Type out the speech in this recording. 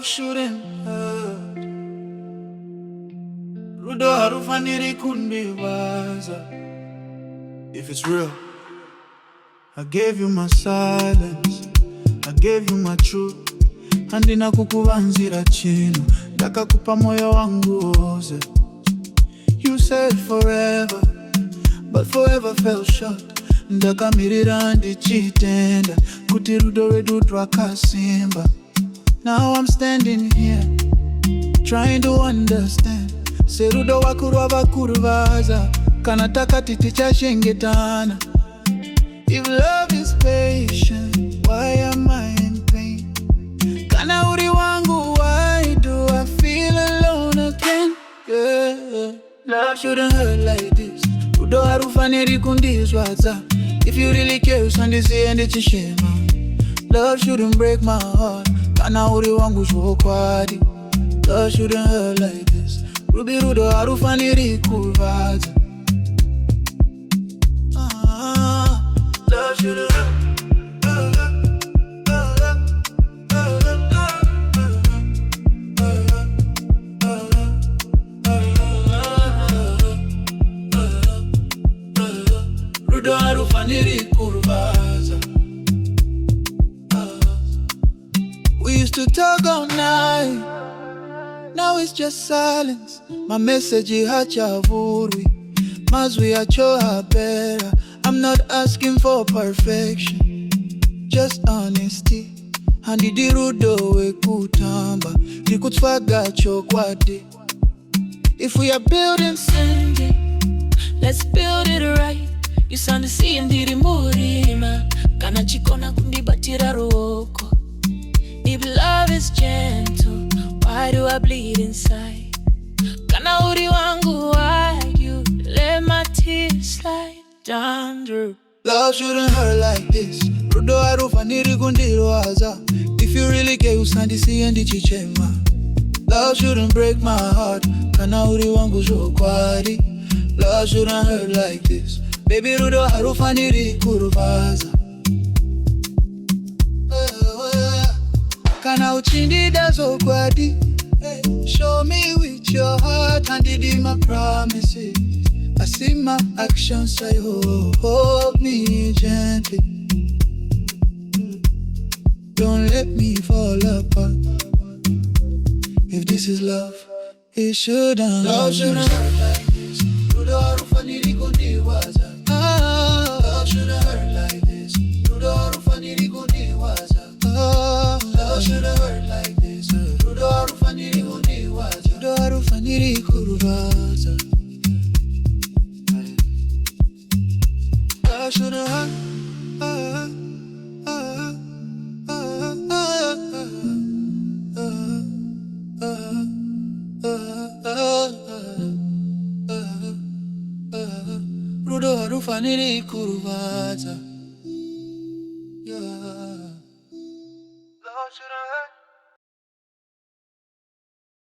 shouldn't hurt. Rudo Harufaniri Kurwadza. If it's real, I gave you my silence, I gave you my truth. Handina kukuvanzira chino, ndakakupa moyo wangu woze. You said forever, but forever fell short. Ndakamirira ndichitenda kuti rudo rwedu rwakasimba. Now I'm standing here, trying to understand. Se rudo wakurwava kurwadza, kana takati tichashengetana. If love is patient, why am I in pain? Kana uri wangu, why do I feel alone again? Yeah. Love shouldn't hurt like this. Rudo Harufaniri Kurwadza. If you really care, usandisiye ndichishema. Love shouldn't break my heart. Kana uri wangu zvokwadi. Love shouldn't hurt like this. Rudo Harufaniri Kurwadza. Love shouldn't hurt. Rudo Harufaniri Kurwadza. We used to talk all night, now it's just silence. My message hachavurwi, mazwi acho habera. I'm not asking for perfection, just honesty. Handidi rudo wekutamba, ndikutfaga chokwadi. If we are building something, let's build it right. Misunderstanding ndiri murima, kana chikona kundibatira ruoko. If love is gentle, why do I bleed inside? Kana uri wangu, why you let my tears slide down through? Love shouldn't hurt like this. Rudo Harufaniri Kurwadza. If you really care, usandisiye ndichishema. Love shouldn't break my heart. Kana uri wangu zvokwadi. Love shouldn't hurt like this. Baby Rudo Harufaniri Kurwadza. Kana uchindida zvokwadi. Show me with your heart and did my promises. I see my actions, say hold me gently. Don't let me fall apart. If this is love, it shouldn't. Love shouldn't hurt like this. Rudo Harufaniri Kurwadza. Love shouldn't hurt like this. Rudo Harufaniri Kurwadza. Love shouldn't hurt like this. Rudo Harufaniri Kurwadza. Rudo Harufaniri Kurwadza. Love shouldn't hurt. Rudo Harufaniri Kurwadza. Yeah.